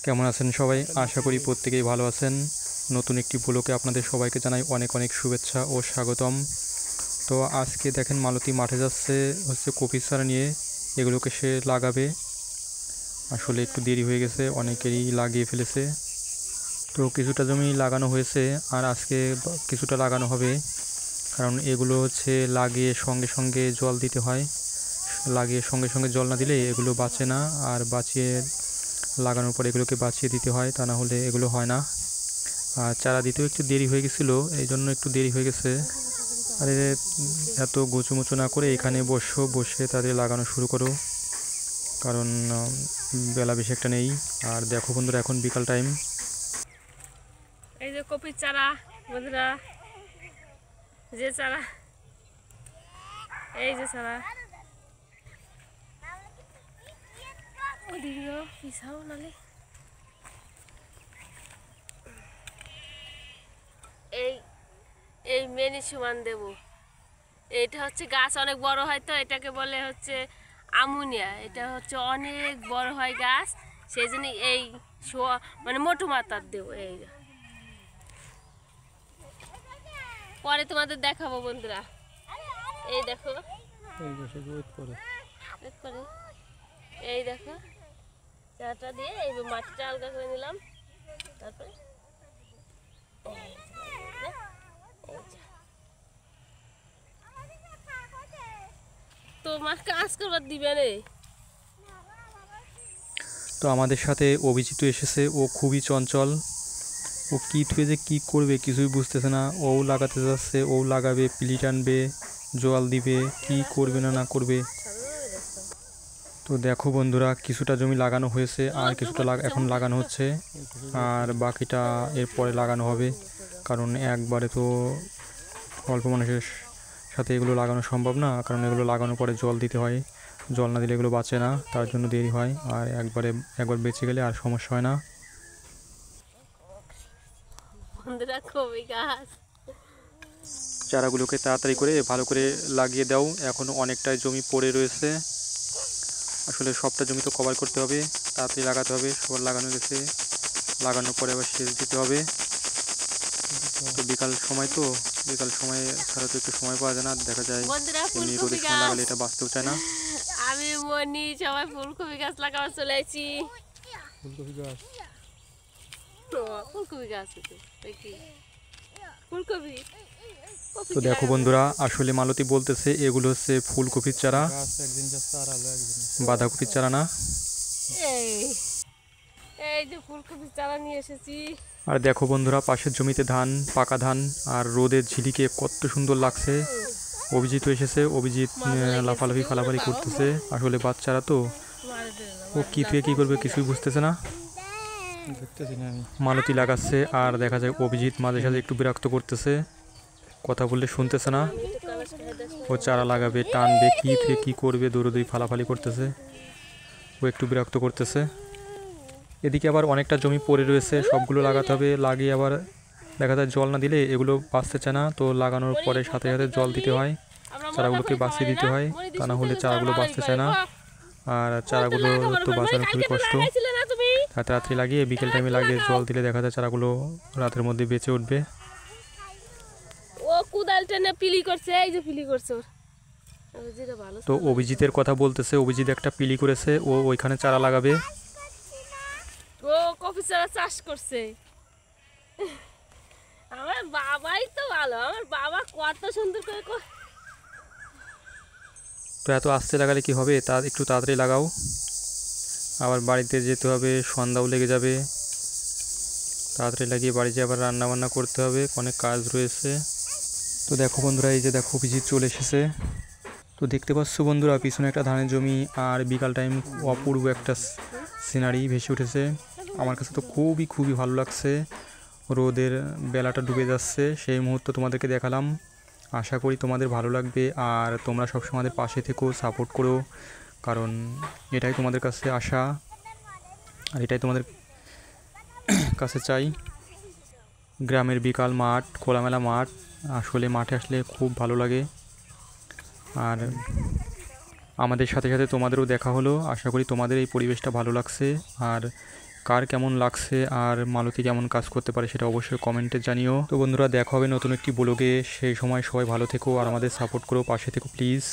কেমন আছেন সবাই? আশা করি প্রত্যেকেই ভালো আছেন। নতুন একটি ব্লগে আপনাদের সবাইকে জানাই অনেক অনেক শুভেচ্ছা ও স্বাগতম। তো আজকে দেখেন মালতী মাঠে যাচ্ছে কপি চারা নিয়ে, এগুলোকে সে লাগাবে। আসলে একটু দেরি হয়ে গেছে, অনেকেরই লাগিয়ে ফেলেছে। তো কিছুটা জমি লাগানো হয়েছে আর আজকে কিছুটা লাগানো হবে, কারণ এগুলো লাগিয়ে সঙ্গে সঙ্গে জল দিতে হয়। লাগিয়ে সঙ্গে সঙ্গে জল না দিলে এগুলো বাঁচে না, আর বাঁচিয়ে লাগানোর পর এগুলোকে বাঁচিয়ে দিতে হয়, তা না হলে এগুলো হয় না। আর চারা দিতেও একটু দেরি হয়ে গেছিলো, এই জন্য একটু দেরি হয়ে গেছে। আরে এত গোছুমুচু না করে এখানে বসে তাদের লাগানো শুরু করো, কারণ বেলা বেশি একটা নেই। আর দেখো বন্ধুরা, এখন বিকাল টাইম। এই যে কপির চারা বন্ধুরা, যে চারা, এই যে চারা, পিছাও নালে এই এই মেনি সমান দেব। এটা হচ্ছে গাছ অনেক বড় হয়, তো এটাকে বলে হচ্ছে আমুনিয়া। এটা হচ্ছে অনেক বড় হয় গাছ, সেই জন্য এই মানে মোটু মাথার দেবো। এই পরে তোমাদের দেখাবো বন্ধুরা। এই দেখো, এই দেখো চাটা দিয়ে এই মাটিটা আলগা করে নিলাম, তারপরে তোমার কাজ করবার দিবে রে। তো আমাদের সাথে অভিজিৎ এসেছে, ও খুবই চঞ্চল। ও কী থুয়ে যে কী করবে কিছুই বুঝতেছে না। ও লাগাতে যাচ্ছে, ও লাগাবে, পিলি টানবে, জল দিবে, কি করবে না করবে। তো দেখো বন্ধুরা, কিছুটা জমি লাগানো হয়েছে আর কিছুটা এখন লাগানো হচ্ছে, আর বাকিটা এরপরে লাগানো হবে। কারণ একবারে তো অল্প মানুষের সাথে এগুলো লাগানো সম্ভব না, কারণ এগুলো লাগানোর পরে জল দিতে হয়। জল না দিলে এগুলো বাঁচে না, তার জন্য দেরি হয়। আর একবার বেঁচে গেলে আর সমস্যা হয় না। চারাগুলোকে তাড়াতাড়ি করে ভালো করে লাগিয়ে দাও, এখনও অনেকটাই জমি পড়ে রয়েছে। আসলে সবটা জমি তো কভার করতে হবে, তাড়াতাড়ি লাগাতে হবে। সবার লাগানো গেছে, লাগানোর পরে আবার সেচ দিতে হবে। তো বিকাল সময় ছাড়া তো একটু সময় পাওয়া যায় না, দেখা যায় এমনি রোদের সময় লাগালে এটা বাঁচতেও চায় না। আমি মনি সবাই ফুলকপি গাছ লাগাবার চলে আসছি। ফুলকপি গাছ ফুলকপি। তো দেখো বন্ধুরা, আসলে মালতী বলতেছে এগুলো হচ্ছে ফুলকপির চারা, বাঁধাকপির চারা না। এই যে ফুলকপির চারা নিয়ে এসেছি। আর দেখো বন্ধুরা, পাশের জমিতে ধান, পাকা ধান, আর রোদের ঝিলিকে কত সুন্দর লাগছে। অভিজিৎ এসেছে, অভিজিৎ লাফালাফি ফালাফালি করতেছে। আসলে বাচ্চারা তো, ও কী থেকে কী করবে কিছুই বুঝতেছে না। মালতী লাগাচ্ছে আর দেখা যায় অভিজিৎ মাঝে সাঝে একটু বিরক্ত করতেছে, কথা বললে শুনতেছে না। ও চারা লাগাবে, টানবে, কী থেকে কী করবে, দৌড়োদৌড়ি ফালাফালি করতেছে, ও একটু বিরক্ত করতেছে। এদিকে আবার অনেকটা জমি পড়ে রয়েছে, সবগুলো লাগাতে হবে। লাগিয়ে আবার দেখা যায় জল না দিলে এগুলো বাঁচতে চায় না, তো লাগানোর পরে সাথে সাথে জল দিতে হয়, চারাগুলোকে বাঁচিয়ে দিতে হয়, তা না হলে চারাগুলো বাঁচতে চায় না। আর চারাগুলো তো বাঁচানো খুবই কষ্ট। রাত্রি লাগিয়ে বিকেল টাইমে লাগিয়ে জল দিলে দেখা যায় চারাগুলো রাতের মধ্যে বেঁচে উঠবে। ও কুদাল টেনে পিলি করছে, এই যে পিলি করছে। তো অভিজিতের কথা বলতেছে, অভিজিৎ একটা পিলি করেছে, ও ওইখানে চারা লাগাবে। ও কফি চারা চাষ করছে। আমার বাবাই তো ভালো, আমার বাবা কত সুন্দর করে। তো এত আস্তে লাগালে কি হবে, তা একটু তাড়াতাড়ি লাগাও, আবার বাড়িতে যেতে হবে, সন্ধ্যাও লেগে যাবে। তাড়াতাড়ি লাগিয়ে বাড়ি যেয়ে আবার রান্না বান্না করতে হবে, অনেক কাজ রয়েছে। তো দেখো বন্ধুরা, এই যে দেখো অভিজিৎ চলে এসেছে। তো দেখতে পাচ্ছ বন্ধুরা, পিছনে একটা ধানের জমি, আর বিকাল টাইম অপূর্ব একটা সিনারি ভেসে উঠেছে। আমার কাছে তো খুবই ভালো লাগছে। রোদের বেলাটা ডুবে যাচ্ছে, সেই মুহূর্ত তোমাদেরকে দেখালাম। আশা করি তোমাদের ভালো লাগবে, আর তোমরা সবসময় আমাদের পাশে থেকো, সাপোর্ট করো, কারণ এটাই তোমাদের কাছে আশা, আর এটাই তোমাদের কাছে চাই। গ্রামের বিকাল মাঠ, খোলামেলা মাঠ, আসলে মাঠে আসলে খুব ভালো লাগে। আর আমাদের সাথে সাথে তোমাদেরও দেখা হলো, আশা করি তোমাদের এই পরিবেশটা ভালো লাগছে। আর কার কেমন লাগছে আর মালতী কেমন কাজ করতে পারে সেটা অবশ্যই কমেন্টে জানিও। তো বন্ধুরা দেখা হবে নতুন একটি ব্লগে, সেই সময় সবাই ভালো থেকো আর আমাদের সাপোর্ট করো, পাশে থেকো প্লিজ।